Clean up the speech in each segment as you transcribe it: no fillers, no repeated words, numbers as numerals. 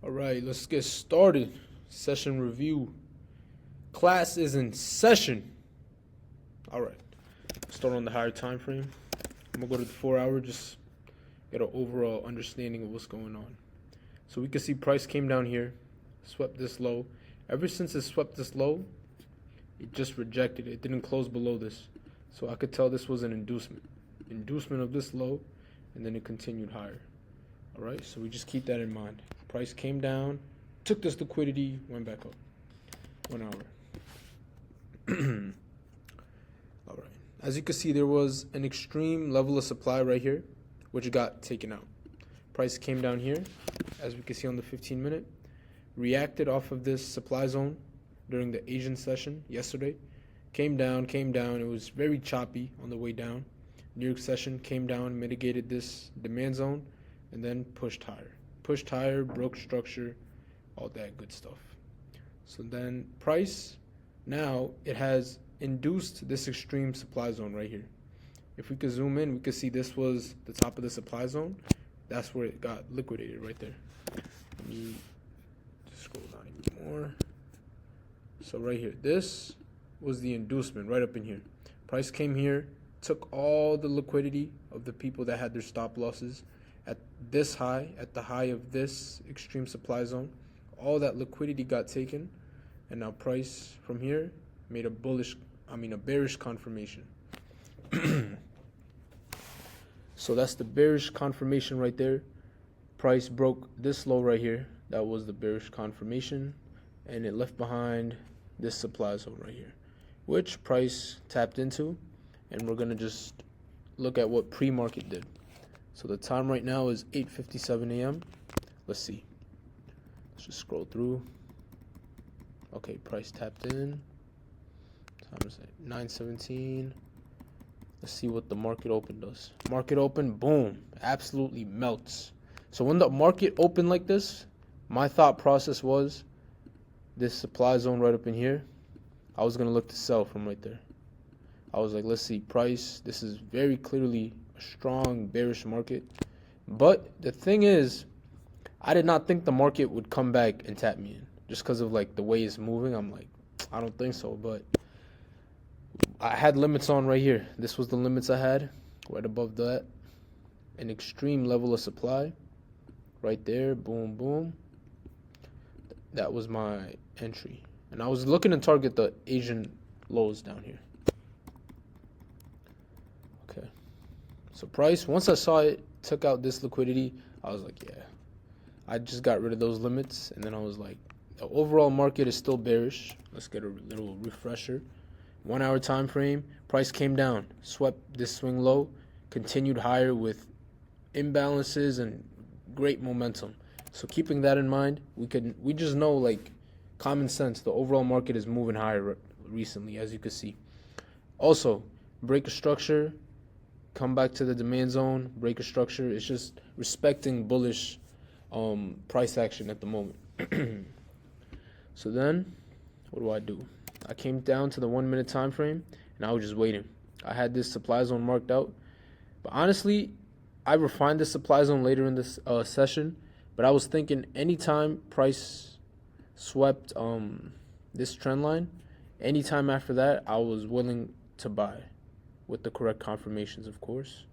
All right, let's get started. Session review. Class is in session. All right, start on the higher time frame. I'm gonna go to the 4 hour, just get an overall understanding of what's going on. So we can see price came down here, swept this low. Ever since it swept this low, it just rejected it. It didn't close below this. So I could tell this was an inducement of this low, and then it continued higher. All right, so we just keep that in mind. Price came down, took this liquidity, went back up. 1 hour. All right. As you can see, there was an extreme level of supply right here, which got taken out. Price came down here, as we can see on the 15-minute, reacted off of this supply zone during the Asian session yesterday. Came down. It was very choppy on the way down. New York session came down, mitigated this demand zone, and then pushed higher, broke structure, all that good stuff. So then price, now it has induced this extreme supply zone right here. If we could zoom in, we could see this was the top of the supply zone. That's where it got liquidated right there. Let me just scroll down even more. So right here, this was the inducement right up in here. Price came here, took all the liquidity of the people that had their stop losses at this high, at the high of this extreme supply zone. All that liquidity got taken, and now price from here made a bearish confirmation. So that's the bearish confirmation right there. Price broke this low right here. That was the bearish confirmation, and it left behind this supply zone right here, which price tapped into, and we're gonna just look at what pre-market did. So the time right now is 8:57 a.m. Let's see. Let's just scroll through. Okay, price tapped in. Time is like 9:17. Let's see what the market open does. Market open, boom, absolutely melts. So when the market opened like this, my thought process was this supply zone right up in here, I was going to look to sell from right there. I was like, let's see, price. This is very clearly a strong bearish market. But the thing is, I did not think the market would come back and tap me in. Just because of like the way it's moving, I'm like, I don't think so. But I had limits on right here. This was the limits I had. Right above that, an extreme level of supply. Right there, boom, boom. That was my entry. And I was looking to target the Asian lows down here. Okay. So price, once I saw it, took out this liquidity, I was like, yeah. I just got rid of those limits, and then I was like, the overall market is still bearish. Let's get a little refresher. 1 hour time frame, price came down, swept this swing low, continued higher with imbalances and great momentum. So keeping that in mind, we just know, like, common sense, the overall market is moving higher recently, as you can see. Also, break a structure, come back to the demand zone, break a structure. It's just respecting bullish price action at the moment. So then, what do? I came down to the 1 minute time frame, and I was just waiting. I had this supply zone marked out. But honestly, I refined the supply zone later in this session. But I was thinking anytime price swept this trend line, anytime after that, I was willing to buy with the correct confirmations, of course.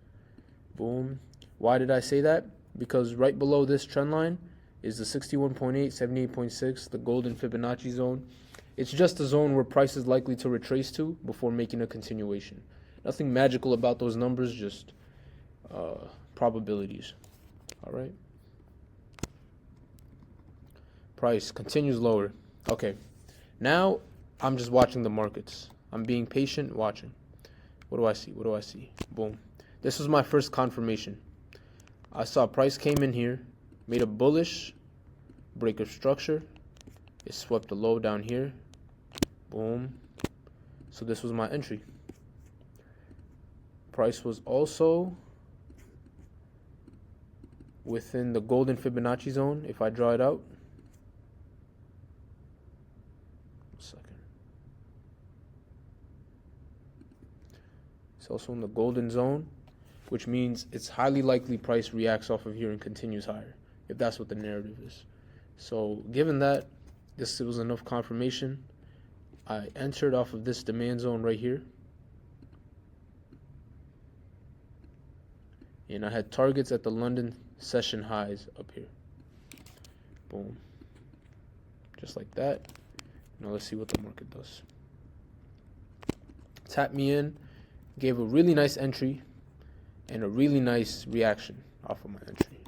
Boom. Why did I say that? Because right below this trend line is the 61.8, 78.6, the golden Fibonacci zone. It's just a zone where price is likely to retrace to before making a continuation. Nothing magical about those numbers, just probabilities. All right. Price continues lower. Okay. Now I'm just watching the markets. I'm being patient, watching. What do I see? Boom. This was my first confirmation. I saw price came in here, made a bullish break of structure. It swept the low down here. Boom. So this was my entry. Price was also within the golden Fibonacci zone. If I draw it out. It's also in the golden zone, which means it's highly likely price reacts off of here and continues higher, if that's what the narrative is. So given that this was enough confirmation, I entered off of this demand zone right here. And I had targets at the London session highs up here. Boom. Just like that. Now let's see what the market does. Tapped me in, gave a really nice entry and a really nice reaction off of my entry.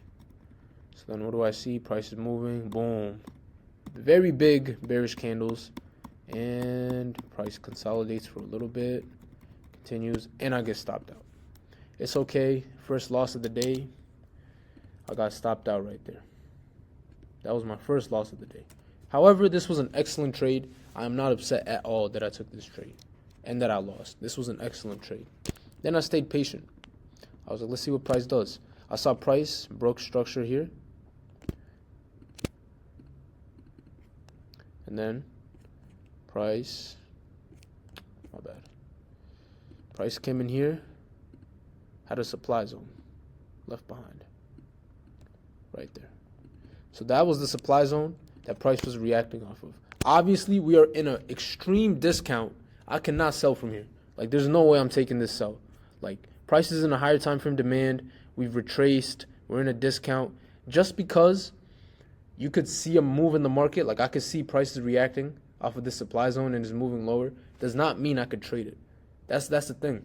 So then what do I see? Price is moving. Boom. Very big bearish candles. And price consolidates for a little bit. Continues. And I get stopped out. It's okay. First loss of the day. I got stopped out right there. That was my first loss of the day. However, this was an excellent trade. I am not upset at all that I took this trade and that I lost. This was an excellent trade. Then I stayed patient. I was like, let's see what price does. I saw price broke structure here. And then price, my bad. Price came in here, had a supply zone left behind. Right there. So that was the supply zone that price was reacting off of. Obviously, we are in an extreme discount. I cannot sell from here. Like, there's no way I'm taking this sell. Like, price is in a higher time frame demand. We've retraced. We're in a discount. Just because you could see a move in the market, like I could see prices reacting off of this supply zone and is moving lower, does not mean I could trade it. That's the thing.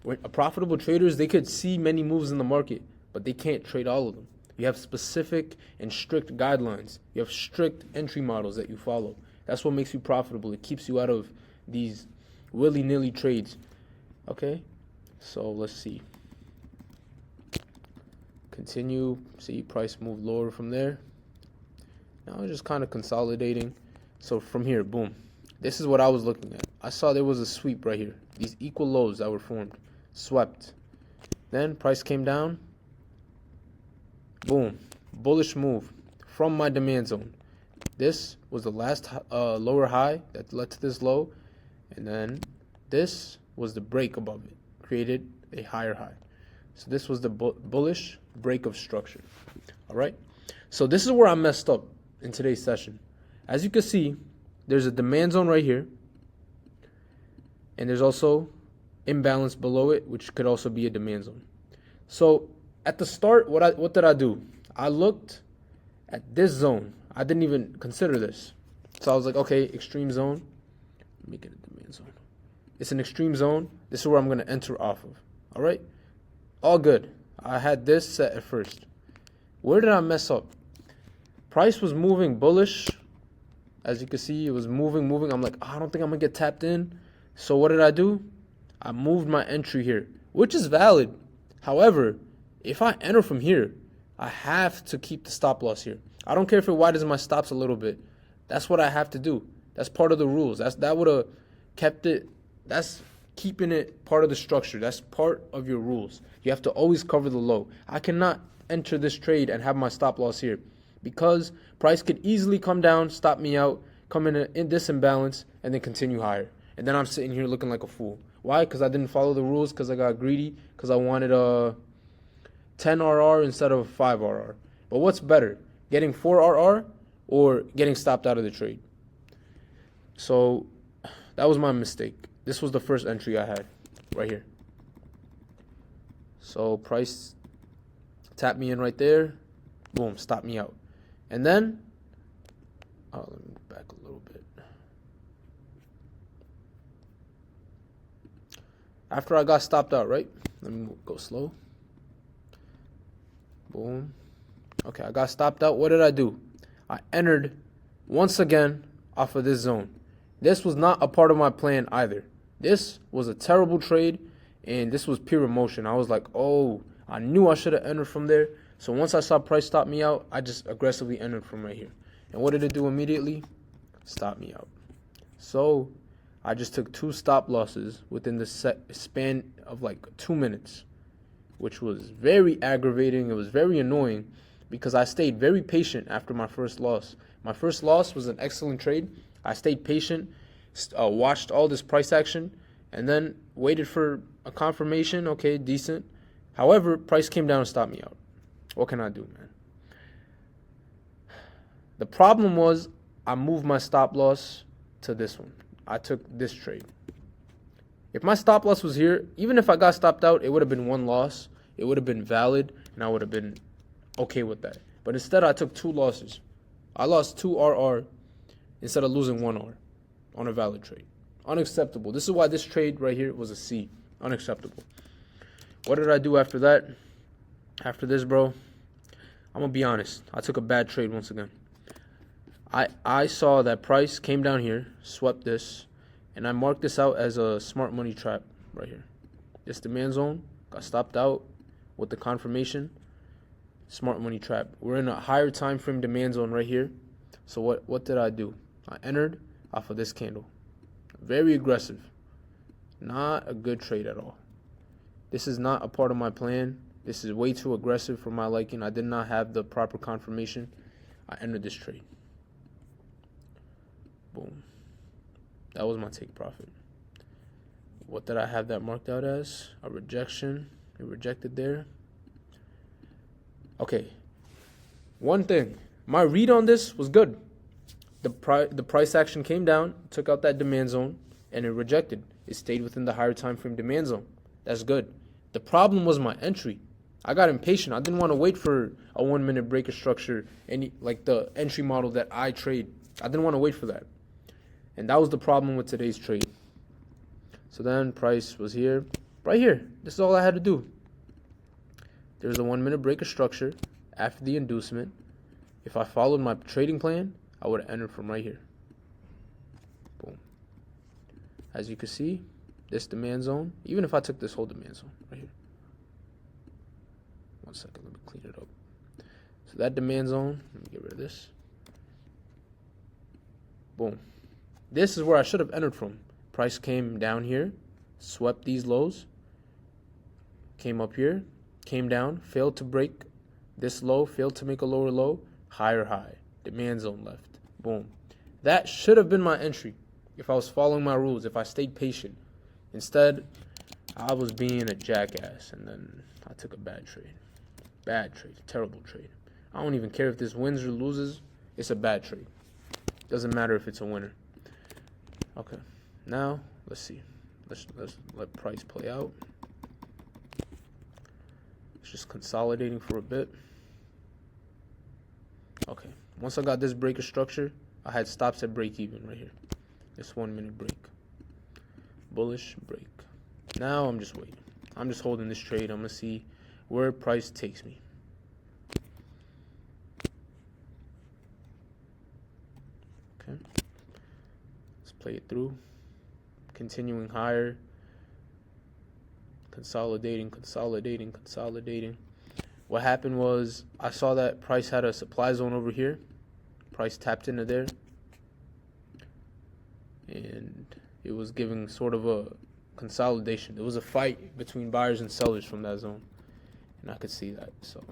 When profitable traders, they could see many moves in the market, but they can't trade all of them. You have specific and strict guidelines. You have strict entry models that you follow. That's what makes you profitable. It keeps you out of these willy-nilly trades. Okay? So let's see. Continue. See, price moved lower from there. Now it's just kind of consolidating. So from here, boom. This is what I was looking at. I saw there was a sweep right here. These equal lows that were formed. Swept. Then price came down. Boom. Bullish move from my demand zone. This was the last lower high that led to this low. And then this was the break above it. Created a higher high. So this was the bullish break of structure. All right. So this is where I messed up in today's session. As you can see, there's a demand zone right here. And there's also imbalance below it, which could also be a demand zone. So at the start, what did I do? I looked at this zone. I didn't even consider this. So I was like, okay, extreme zone. Let me get a demand zone. It's an extreme zone. This is where I'm going to enter off of. All right? All good. I had this set at first. Where did I mess up? Price was moving bullish. As you can see, it was moving. I'm like, I don't think I'm going to get tapped in. So what did I do? I moved my entry here, which is valid. However, if I enter from here, I have to keep the stop loss here. I don't care if it widens my stops a little bit. That's what I have to do. That's part of the rules. That would have kept it. That's keeping it part of the structure. That's part of your rules. You have to always cover the low. I cannot enter this trade and have my stop loss here because price could easily come down, stop me out, come in this imbalance, and then continue higher. And then I'm sitting here looking like a fool. Why? Because I didn't follow the rules, because I got greedy, because I wanted a 10 RR instead of a 5 RR. But what's better, getting 4 RR or getting stopped out of the trade? So that was my mistake. This was the first entry I had right here. So price tapped me in right there. Boom, stopped me out. And then, let me move back a little bit. After I got stopped out, right? Let me go slow. Boom. Okay, I got stopped out. What did I do? I entered once again off of this zone. This was not a part of my plan either. This was a terrible trade, and this was pure emotion. I was like, oh, I knew I should have entered from there. So once I saw price stop me out, I just aggressively entered from right here. And what did it do immediately? Stop me out. So I just took 2 stop losses within the span of like 2 minutes, which was very aggravating. It was very annoying because I stayed very patient after my first loss. My first loss was an excellent trade. I stayed patient, watched all this price action, and then waited for a confirmation. Okay, decent. However, price came down and stopped me out. What can I do, man? The problem was I moved my stop loss to this one. I took this trade. If my stop loss was here, even if I got stopped out, it would have been one loss. It would have been valid, and I would have been okay with that. But instead, I took 2 losses. I lost 2 RR instead of losing 1 R on a valid trade. Unacceptable. This is why this trade right here was a C. Unacceptable. What did I do after that? After this, bro, I'm going to be honest. I took a bad trade once again. I saw that price came down here, swept this, and I marked this out as a smart money trap right here. This demand zone got stopped out with the confirmation. Smart money trap. We're in a higher time frame demand zone right here. So what did I do? I entered off of this candle. Very aggressive. Not a good trade at all. This is not a part of my plan. This is way too aggressive for my liking. I did not have the proper confirmation. I entered this trade. Boom. That was my take profit. What did I have that marked out as? A rejection. It rejected there. Okay. One thing. My read on this was good. The price action came down, took out that demand zone, and it rejected. It stayed within the higher time frame demand zone. That's good. The problem was my entry. I got impatient. I didn't want to wait for a 1-minute breaker structure, like the entry model that I trade. I didn't want to wait for that. And that was the problem with today's trade. So then price was here. Right here. This is all I had to do. There's a 1-minute breaker structure after the inducement. If I followed my trading plan, I would have entered from right here. Boom. As you can see, this demand zone, even if I took this whole demand zone right here. One second, let me clean it up. So that demand zone, let me get rid of this. Boom. This is where I should have entered from. Price came down here, swept these lows, came up here, came down, failed to break this low, failed to make a lower low, higher high, demand zone left. Boom. That should have been my entry if I was following my rules, if I stayed patient. Instead, I was being a jackass, and then I took a bad trade. Bad trade, terrible trade. I don't even care if this wins or loses. It's a bad trade. Doesn't matter if it's a winner. Okay, now let's see. Let's let price play out. It's just consolidating for a bit. Okay, once I got this breaker structure, I had stops at break even right here. This 1-minute break. Bullish break. Now I'm just waiting. I'm just holding this trade. I'm going to see where price takes me. Okay. Let's play it through. Continuing higher. Consolidating, consolidating, consolidating. What happened was I saw that price had a supply zone over here. Price tapped into there. And it was giving sort of a consolidation. There was a fight between buyers and sellers from that zone. And I could see that. So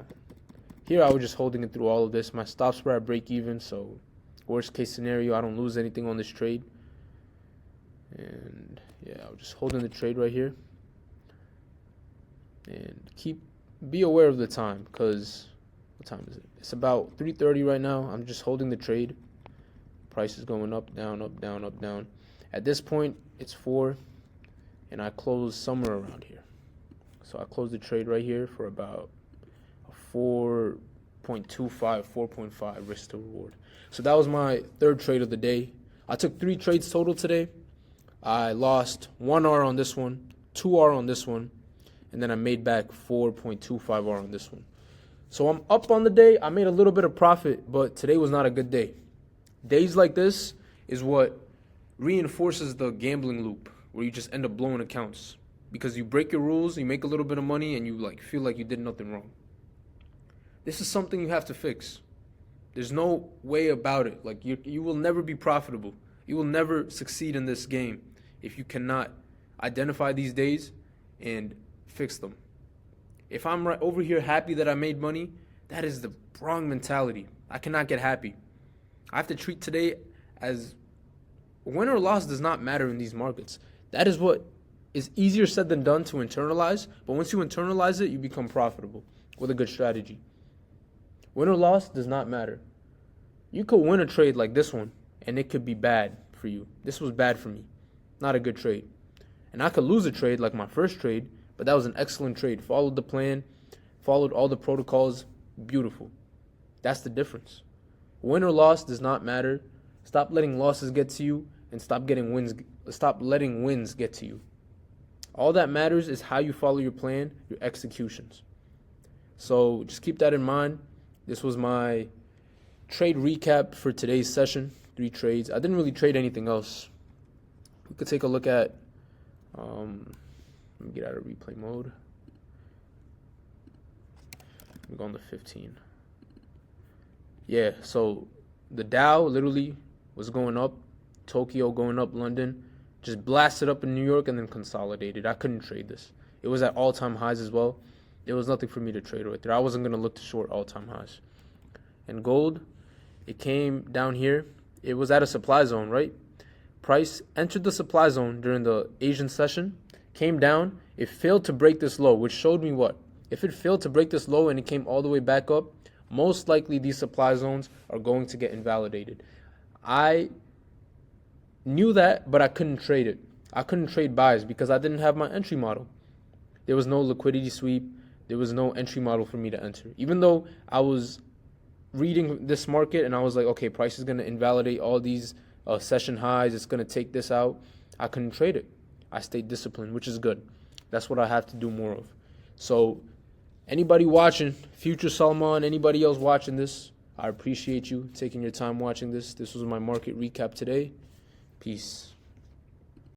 here I was just holding it through all of this. My stops were at break even. So worst case scenario, I don't lose anything on this trade. And yeah, I was just holding the trade right here. And be aware of the time, because what time is it? It's about 3:30 right now. I'm just holding the trade. Price is going up, down, up, down, up, down. At this point, it's 4, and I closed somewhere around here. So I closed the trade right here for about a 4.25, 4.5 risk to reward. So that was my third trade of the day. I took 3 trades total today. I lost 1 R on this one, 2 R on this one, and then I made back 4.25 R on this one. So I'm up on the day. I made a little bit of profit, but today was not a good day. Days like this is what reinforces the gambling loop, where you just end up blowing accounts. Because you break your rules, you make a little bit of money, and you feel like you did nothing wrong. This is something you have to fix. There's no way about it. Like you will never be profitable. You will never succeed in this game if you cannot identify these days and fix them. If I'm right over here happy that I made money, that is the wrong mentality. I cannot get happy. I have to treat today as win or loss does not matter in these markets. That is what is easier said than done to internalize, but once you internalize it, you become profitable with a good strategy. Win or loss does not matter. You could win a trade like this one, and it could be bad for you. This was bad for me. Not a good trade. And I could lose a trade like my first trade, but that was an excellent trade. Followed the plan, followed all the protocols. Beautiful. That's the difference. Win or loss does not matter. Stop letting losses get to you, and stop letting wins get to you. All that matters is how you follow your plan, your executions. So just keep that in mind. This was my trade recap for today's session. 3 trades. I didn't really trade anything else. We could take a look at, let me get out of replay mode. I'm going to 15. Yeah, so the Dow literally was going up, Tokyo going up, London, just blasted up in New York and then consolidated. I couldn't trade this. It was at all-time highs as well. There was nothing for me to trade right there. I wasn't going to look to short all-time highs. And gold, it came down here. It was at a supply zone, right? Price entered the supply zone during the Asian session, came down. It failed to break this low, which showed me what? If it failed to break this low and it came all the way back up, most likely these supply zones are going to get invalidated. I knew that, but I couldn't trade it. I couldn't trade buys because I didn't have my entry model. There was no liquidity sweep. There was no entry model for me to enter. Even though I was reading this market and I was like, okay, price is going to invalidate all these session highs. It's going to take this out. I couldn't trade it. I stayed disciplined, which is good. That's what I have to do more of. So anybody watching, future Salman, anybody else watching this, I appreciate you taking your time watching this. This was my market recap today. Peace.